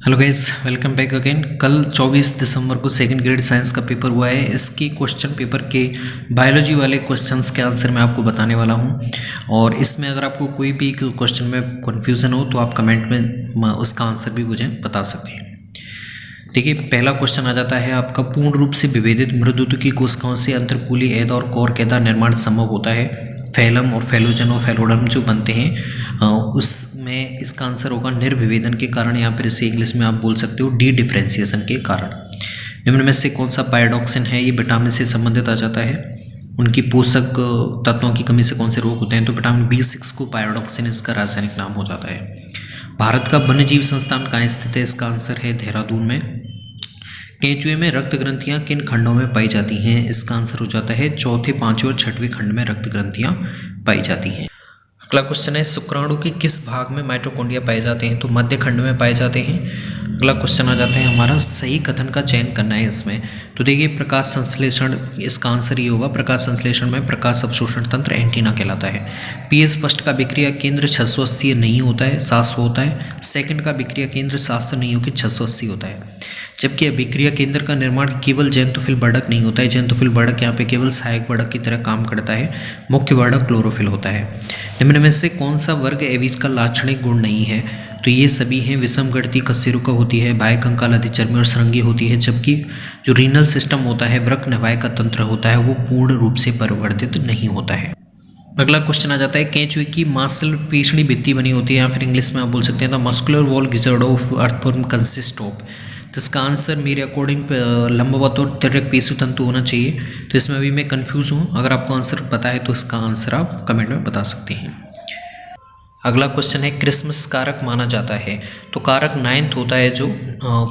Hello guys, welcome back again. कल 24 दिसंबर को second grade science का पेपर हुआ है। इसकी क्वेश्चन पेपर के बायोलॉजी वाले क्वेश्चंस के आंसर मैं आपको बताने वाला हूं। और इसमें अगर आपको कोई भी क्वेश्चन में कन्फ्यूज़न हो तो आप कमेंट में उसका आंसर भी मुझे बता सकते हैं। देखिए, पहला क्वेश्चन आ जाता है आपका, पूर्ण रूप से विभेदित मृदुत्व की कोशिकाओं से अंतरपूली एद और कोर कैदा निर्माण संभव होता है। फैलम और फैलोजन और फैलोडम जो बनते हैं उसमें इसका आंसर होगा निर्विभेदन के कारण, या फिर इसे इंग्लिश में आप बोल सकते हो डी डिफ्रेंसिएशन के कारण। निम्न में से कौन सा पायरोक्सिन है? ये विटामिन से संबंधित आ जाता है। उनकी पोषक तत्वों की कमी से कौन से रोग होते हैं? तो विटामिन B6 को पायरोक्सिन इसका रासायनिक नाम हो जाता है। भारत का वन्यजीव संस्थान कहाँ स्थित है? इसका आंसर है देहरादून में। केंचुए में रक्त ग्रंथियां किन खंडों में पाई जाती हैं? इसका आंसर हो जाता है चौथे, पांचवें और छठवें खंड में रक्त ग्रंथियां पाई जाती हैं। अगला क्वेश्चन है, शुक्राणु के किस भाग में माइटोकॉन्ड्रिया पाए जाते हैं? तो मध्य खंड में पाए जाते हैं। अगला क्वेश्चन आ जाता है हमारा, सही कथन का चयन करना है इसमें। तो देखिए, प्रकाश संश्लेषण, इसका आंसर ये होगा, प्रकाश संश्लेषण में प्रकाश अवशोषण तंत्र एंटीना कहलाता है। पीएस फर्स्ट का विक्रिया केंद्र 680 नहीं होता है, 700 होता है। सेकंड का विक्रिया केंद्र 700 नहीं होकर 680 होता है। जबकि अभिक्रिया केंद्र का निर्माण केवल जैंतोफिल वर्धक नहीं होता है। जैंतोफिल वर्धक यहाँ पे केवल सहायक वर्धक की तरह काम करता है। मुख्य वर्धक क्लोरोफिल होता है। निम्न में से कौन सा वर्ग एवीज का लाक्षणिक गुण नहीं है? तो ये सभी हैं। विषम गणितीय कशेरुका होती है, बाह्य कंकाल अधिचर्मी और श्रृंगी होती है। जबकि जो रीनल सिस्टम होता है, वृक्क नवाय का तंत्र होता है, वो पूर्ण रूप से परिवर्तित नहीं होता है। अगला क्वेश्चन आ जाता है, केंचुए की मांसपेशी भित्ति बनी होती है, या फिर इंग्लिश में आप बोल सकते हैं the muscular wall gizzard of earthworm consist of. तो इसका आंसर मेरे अकॉर्डिंग लंबवत और तिर्यक पेशी तंतु होना चाहिए। तो इसमें अभी मैं कंफ्यूज हूँ। अगर आपको आंसर पता है तो इसका आंसर आप कमेंट में बता सकते हैं। अगला क्वेश्चन है, क्रिसमस कारक माना जाता है। तो कारक 9th होता है, जो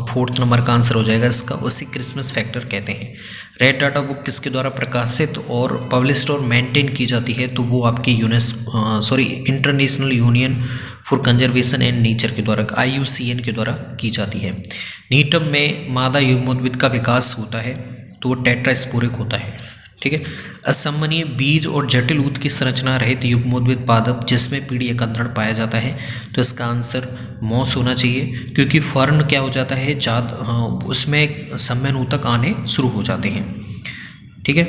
4th नंबर का आंसर हो जाएगा इसका, उसी क्रिसमस फैक्टर कहते हैं। रेड डाटा बुक किसके द्वारा प्रकाशित और पब्लिश्ड और मेंटेन की जाती है? तो वो आपकी international union for conservation and nature के द्वारा, IUCN के द्वारा की जाती है। नीटम में मादा युग्मोद्भिद का विकास होता है, तो वो टेट्रास्पोरिक होता है। ठीक है। असमनीय बीज और जटिल ऊत की संरचना रहित युग्मोद्भिद पादप जिसमें पीढ़ी एकंदरण पाया जाता है, तो इसका आंसर मॉस होना चाहिए, क्योंकि फर्न क्या हो जाता है, उसमें सम्मेन ऊतक आने शुरू हो जाते हैं। ठीक है।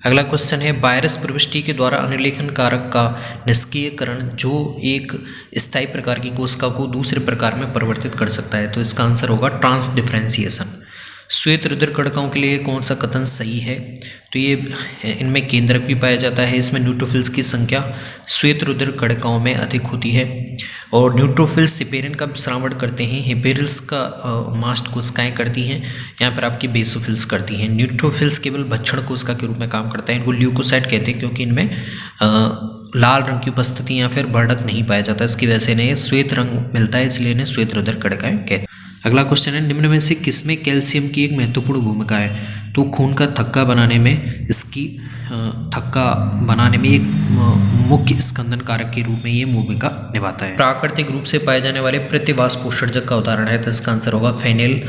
अगला क्वेश्चन है, वायरस प्रविष्टि के द्वारा अनुलेखन कारक का निष्क्रियकरण जो एक स्थायी प्रकार की कोशिका को दूसरे प्रकार में परिवर्तित कर सकता है, तो इसका आंसर होगा ट्रांस डिफरेंशिएशन। श्वेत रुधिर कणिकाओं के लिए कौन सा कथन सही है? तो ये इनमें केंद्रक भी पाया जाता है। इसमें न्यूट्रोफिल्स की संख्या श्वेत रुधिर कणिकाओं में अधिक होती है। और न्यूट्रोफिल्स हिपेरिन का श्रावण करते हैं, हिपेरिल्स का मास्ट कोशिकाएं करती हैं, यहाँ पर आपकी बेसोफिल्स करती हैं। न्यूट्रोफिल्स केवल भक्षण कोशिका के रूप में काम करता है। इनको ल्यूकोसाइट कहते हैं, क्योंकि इनमें लाल रंग की उपस्थिति या फिर वर्णक नहीं पाया जाता, इसकी वजह से इन्हें श्वेत रंग मिलता है, इसलिए इन्हें श्वेत रुधिर कणिकाएं कहते हैं। अगला क्वेश्चन है, निम्न में से किसमें कैल्शियम की एक महत्वपूर्ण भूमिका है? तो खून का थक्का बनाने में इसकी थक्का बनाने में एक मुख्य स्कंदन कारक के रूप में ये भूमिका निभाता है। प्राकृतिक रूप से पाए जाने वाले प्रतिवास पोषणजक का उदाहरण है, तो इसका आंसर होगा फेनिल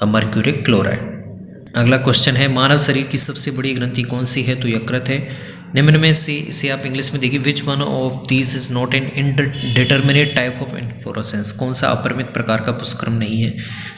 मर्क्यूरिक क्लोराइड। अगला क्वेश्चन है, मानव शरीर की सबसे बड़ी ग्रंथि कौन सी है? तो यकृत है। निम्न में से इसे आप इंग्लिश में देखिए, which one of these is not an indeterminate type of inflorescence. कौन सा अपरिमित प्रकार का पुष्करम नहीं है?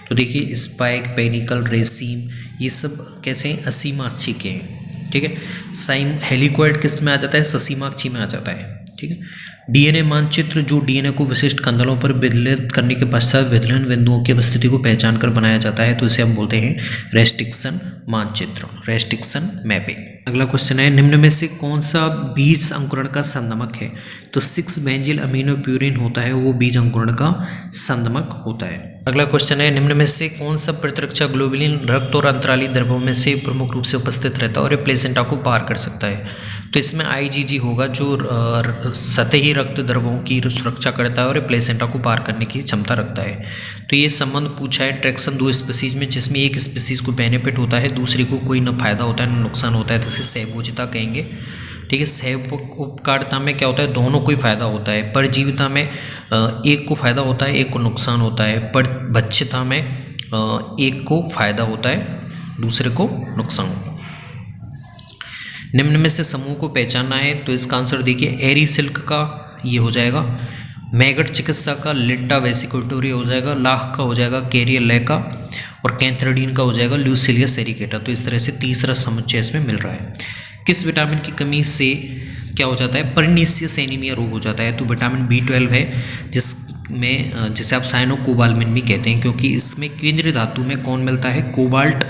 तो देखिए, स्पाइक, पेनिकल, रेसीम, ये सब कैसे हैं? असीमाक्षी के हैं। ठीक है। साइम हेलिकॉइड किस में आ जाता है? ससीमाक्षी में आ जाता है। ठीक है। DNA मानचित्र जो DNA को विशिष्ट खंडलों पर विदलित करने के पश्चात विदलन बिंदुओं की उपस्थिति को पहचान कर बनाया जाता है, तो इसे हम बोलते हैं रेस्ट्रिक्शन मानचित्र, रेस्ट्रिक्शन मैपिंग। अगला क्वेश्चन है, निम्न में से कौन सा बीज अंकुरण का संदमक है? तो 6-बेंजिल अमीनोप्यूरिन होता है, वो बीज अंकुरण का संदमक होता है। अगला क्वेश्चन है, निम्न में से कौन सा प्रतिरक्षा ग्लोबुलिन रक्त और अंतराली द्रव्यों में से प्रमुख रूप से उपस्थित रहता है और प्लेसेंटा को पार कर सकता है? तो इसमें IgG होगा, जो सतही रक्त द्रव्यों की सुरक्षा करता है और प्लेसेंटा को पार करने की क्षमता रखता है। तो ये संबंध पूछा है ट्रैक्शन 2 स्पीसीज में, जिसमें एक स्पीसीज को बेनिफिट होता है, दूसरी को कोई न फायदा होता है न नुकसान होता है, तो इसे सहभोजिता कहेंगे। ठीक है। सहउपकारिता में क्या होता है? दोनों को ही फायदा होता है। परजीविता में एक को फायदा होता है, एक को नुकसान होता है। परभक्षिता में एक को फायदा होता है, दूसरे को नुकसान। निम्न में से समूह को पहचानना है, तो इसका आंसर देखिए, एरी सिल्क का ये हो जाएगा। मैगट चिकित्सा का लिट्टा वेसिकोटोरिया हो जाएगा, लाख का हो जाएगा कैरियले का, और कैंथ्रेडीन का हो जाएगा ल्यूसिलिया सेरिकेटा। तो इस तरह से तीसरा समुच्चय इसमें मिल रहा है। किस विटामिन की कमी से क्या हो जाता है, परनीसियस एनीमिया रोग हो जाता है? तो विटामिन B12 है, जिसे आप साइनोकोबाल्मिन भी कहते हैं, क्योंकि इसमें केंद्रीय धातु में कौन मिलता है, कोबाल्ट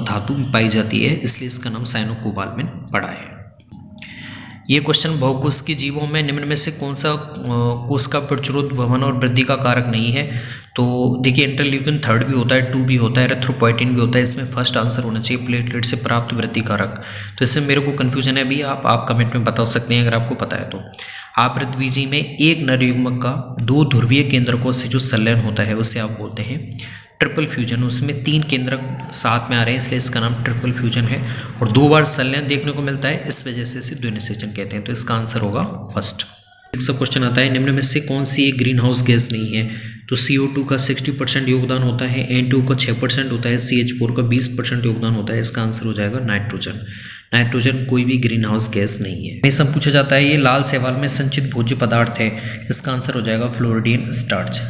धातु पाई जाती है, इसलिए इसका नाम साइनोकोबाल्मिन पड़ा है। ये क्वेश्चन बहुकोश के जीवों में निम्न में से कौन सा कोश का प्रतिरोध भवन और वृद्धि का कारक नहीं है? तो देखिए इंटरल्यूकिन 3 भी होता है, 2 भी होता है, एरिथ्रोपोइटिन भी होता है। इसमें फर्स्ट आंसर होना चाहिए प्लेटलेट से प्राप्त वृद्धि कारक। तो इससे मेरे को कन्फ्यूजन है अभी, आप कमेंट में बता सकते हैं अगर आपको पता है तो। आवृतबीजी में एक नर युग्मक का 2 ध्रुवीय केंद्रकों से जो संलयन होता है उसे आप बोलते हैं ट्रिपल फ्यूजन। उसमें 3 केंद्रक साथ में आ रहे हैं, इसलिए इसका नाम ट्रिपल फ्यूजन है, और 2 बार संलयन देखने को मिलता है, इस वजह से इसे द्विनिषेचन कहते हैं। तो इसका आंसर होगा फर्स्ट। नेक्स्ट क्वेश्चन आता है, निम्न में से कौन सी एक ग्रीन हाउस गैस नहीं है? तो CO2 का 60% योगदान होता है, N2 का 6% होता है, CH4 का 20% योगदान होता है। इसका आंसर हो जाएगा नाइट्रोजन। नाइट्रोजन कोई भी ग्रीन हाउस गैस नहीं है। हमेशा पूछा जाता है ये लाल शैवाल में संचित भोज्य पदार्थ है, इसका आंसर हो जाएगा फ्लोरिडियन स्टार्च।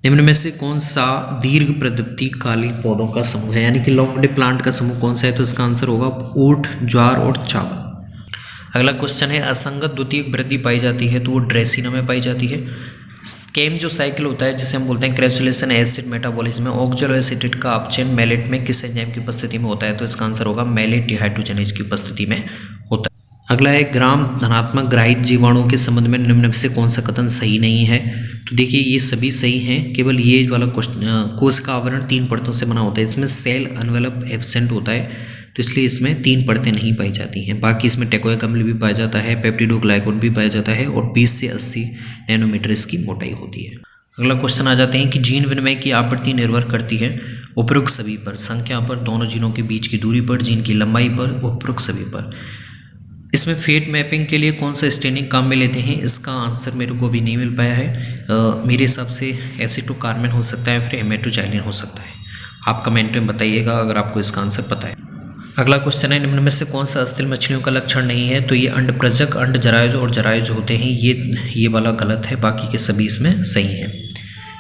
निम्न में से कौन सा दीर्घ प्रदीप्तिकालीन पौधों का समूह है, यानी कि लॉन्ग डे प्लांट का समूह कौन सा है? तो इसका आंसर होगा ओट, ज्वार और चावल। अगला क्वेश्चन है, असंगत द्वितीयक वृद्धि पाई जाती है, तो वो ड्रेसिना में पाई जाती है। स्केम जो साइकिल होता है जिसे हम बोलते हैं क्रेसुलेशन एसिड मेटाबॉलिज्म में, ऑक्जेलोएसिटेट का अपचयन मैलेट में किस एंजाइम की उपस्थिति में होता है? तो इसका आंसर होगा मैलेट डिहाइड्रोजनेज की उपस्थिति में होता है। अगला है, ग्राम धनात्मक ग्राहित जीवाणुओं के संबंध में निम्न में से कौन सा कथन सही नहीं है? तो देखिए ये सभी सही हैं, केवल ये वाला क्वेश्चन, कोश का आवरण 3 परतों से बना होता है, इसमें सेल एनवेलप एब्सेंट होता है, तो इसलिए इसमें 3 परतें नहीं पाई जाती हैं। बाकी इसमें टेकोइक अम्ल भी पाया जाता है, पेप्टिडोग्लाइकॉन भी पाया जाता है, और 20 से 80 नैनोमीटर इसकी मोटाई होती है। अगला क्वेश्चन आ जाते हैं कि जीन विनिमय की आवृत्ति निर्भर करती है उपरोक्त सभी पर, संख्या पर, दोनों जीनों के बीच की दूरी पर, जीन की लंबाई पर, उपरोक्त सभी पर। इसमें फेट मैपिंग के लिए कौन सा स्टेनिंग काम में लेते हैं? इसका आंसर मेरे को अभी नहीं मिल पाया है। मेरे हिसाब से एसिटोकार्बन हो सकता है, फिर हेमेटोजाइलिन हो सकता है। आप कमेंट में बताइएगा अगर आपको इसका आंसर पता है। अगला क्वेश्चन है, निम्न में से कौन सा अस्थिल मछलियों का लक्षण नहीं है? तो ये अंडप्रजक, अंड जरायुज और जरायुज होते हैं, ये वाला गलत है, बाकी के सभी इसमें सही हैं।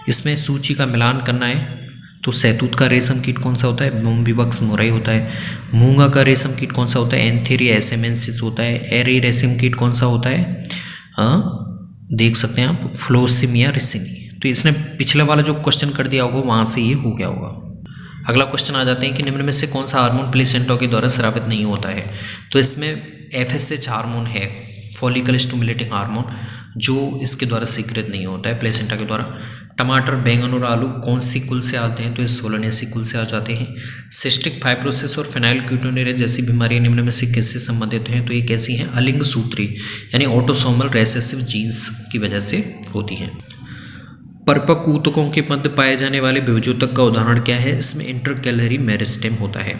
इसमें सूची का मिलान करना है, तो सहतूत का रेशम कीट कौन सा होता है? बोम्बीबक्स मोराई होता है। मूंगा का रेशम कीट कौन सा होता है? एंथेरिया एसेमेंसिस होता है। एरी रेशम कीट कौन सा होता है? देख सकते हैं आप, फ्लोसिमिया रिसिनी। तो इसने पिछले वाला जो क्वेश्चन कर दिया होगा वहाँ से ये हो गया होगा। अगला क्वेश्चन आ जाते हैं कि निम्न में से कौन सा हार्मोन प्लेसेंटा के द्वारा स्रावित नहीं होता है? तो इसमें FSH हार्मोन है, फॉलिकल स्टिमुलेटिंग हार्मोन, जो इसके द्वारा सीक्रेट नहीं होता है प्लेसेंटा के द्वारा। टमाटर, बैंगन और आलू कौन सी कुल से आते हैं? तो ये सोलानेसी कुल से आ जाते हैं। सिस्टिक फाइब्रोसिस और फेनाइलक्यूटोनुरिया जैसी बीमारियां निम्न में से किससे संबंधित हैं? तो ये कैसी हैं? अलिंग सूत्री यानी ऑटोसोमल रेसेसिव जीन्स की वजह से होती हैं। परिपक्व ऊतकों के मध्य पाए जाने वाले विभजोतक का उदाहरण क्या है? इसमें इंटरकैलरी मेरिस्टेम होता है।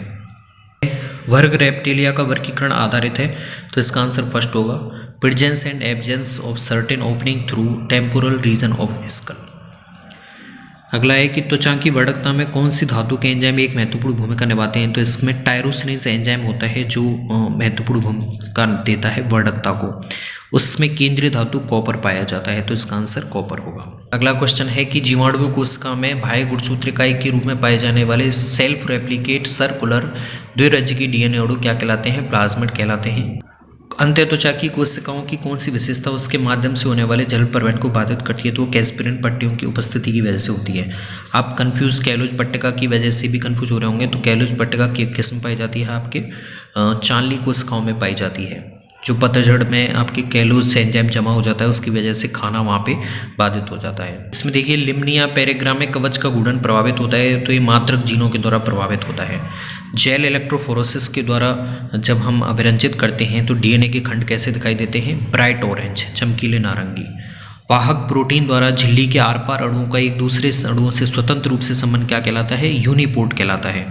वर्ग रेप्टिलिया का वर्गीकरण आधारित है, तो इसका आंसर फर्स्ट होगा, presence and absence of certain opening through temporal region of skull. अगला है कि त्वचा की वर्धकता में कौन सी धातु के एंजाइम एक महत्वपूर्ण भूमिका निभाते हैं? तो इसमें टायरोसिनेज एंजाइम होता है जो महत्वपूर्ण भूमिका देता है वर्धकता को। उसमें केंद्रीय धातु कॉपर पाया जाता है, तो इसका आंसर कॉपर होगा। अगला क्वेश्चन है कि जीवाणु कोशिका में बाह्य गुणसूत्र इकाई के रूप में पाए जाने वाले सेल्फ रेप्लिकेट सर्कुलर द्विरज्जी DNA अणु क्या कहलाते हैं? प्लाज्मिड कहलाते हैं। अंत्य त्वचा की कोशिकाओं की कौन सी विशेषता उसके माध्यम से होने वाले जल परिवहन को बाधित करती है? तो वो कैस्पिरिन पट्टियों की उपस्थिति की वजह से होती है। आप कंफ्यूज कैलोज पट्टिका की वजह से भी कंफ्यूज हो रहे होंगे, तो कैलोज पट्टिका की किस्म पाई जाती है आपके चांदली कोशिकाओं में पाई जाती है, जो पतझड़ में आपके कैलोज एंजाइम जमा हो जाता है, उसकी वजह से खाना वहाँ पे बाधित हो जाता है। इसमें देखिए लिम्निया पेरेग्राम में कवच का गुणन प्रभावित होता है, तो ये मात्रक जीनों के द्वारा प्रभावित होता है। जेल इलेक्ट्रोफोरोसिस के द्वारा जब हम अभिरंजित करते हैं तो DNA के खंड कैसे दिखाई देते हैं? ब्राइट ऑरेंज, चमकीले नारंगी। वाहक प्रोटीन द्वारा झिल्ली के आर पार अणुओं का एक दूसरे अणुओं से स्वतंत्र रूप से संबंध क्या कहलाता है? यूनिपोर्ट कहलाता है।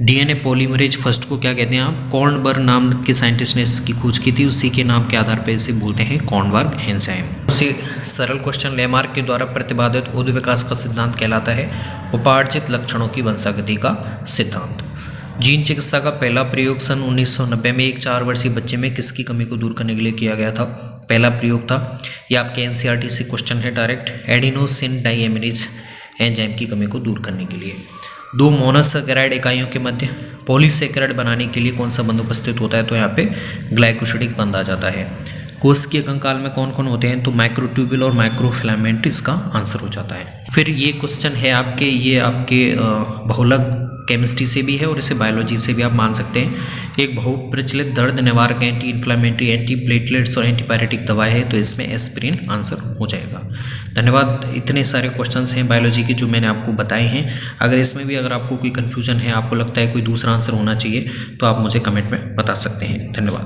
DNA पॉलीमरेज फर्स्ट को क्या कहते हैं आप? कॉर्नबर्ग नाम के साइंटिस्ट ने इसकी खोज की थी, उसी के नाम के आधार पर इसे बोलते हैं कॉर्नबर्ग एंजाइम। उसी सरल क्वेश्चन, लेमार्क के द्वारा प्रतिपादित उद विकास का सिद्धांत कहलाता है उपार्जित लक्षणों की वंशागति का सिद्धांत। जीन चिकित्सा का पहला प्रयोग सन 1990 में एक 4 वर्षीय बच्चे में किसकी कमी को दूर करने के लिए किया गया था? पहला प्रयोग था, ये आपके एनसीईआरटी से क्वेश्चन है डायरेक्ट, एडिनोसिन डाइएमिनेज एंजाइम की कमी को दूर करने के लिए। 2 मोनोसैकेराइड इकाइयों के मध्य पॉलीसैकेराइड बनाने के लिए कौन सा बंध उपस्थित होता है? तो यहाँ पे ग्लाइकोसिडिक बंध आ जाता है। कोशिकीय कंकाल में कौन कौन होते हैं? तो माइक्रोट्यूब्यूल और माइक्रोफिलामेंट इसका आंसर हो जाता है। फिर ये क्वेश्चन है आपके, ये आपके बहुलक केमिस्ट्री से भी है और इसे बायोलॉजी से भी आप मान सकते हैं। एक बहुप्रचलित दर्द निवारक, एंटी इन्फ्लामेटरी, एंटी प्लेटलेट्स और एंटीपायरेटिक दवा है, तो इसमें एस्पिरिन आंसर हो जाएगा। धन्यवाद। इतने सारे क्वेश्चंस हैं बायोलॉजी के जो मैंने आपको बताए हैं। अगर इसमें भी अगर आपको कोई कन्फ्यूजन है, आपको लगता है कोई दूसरा आंसर होना चाहिए, तो आप मुझे कमेंट में बता सकते हैं। धन्यवाद।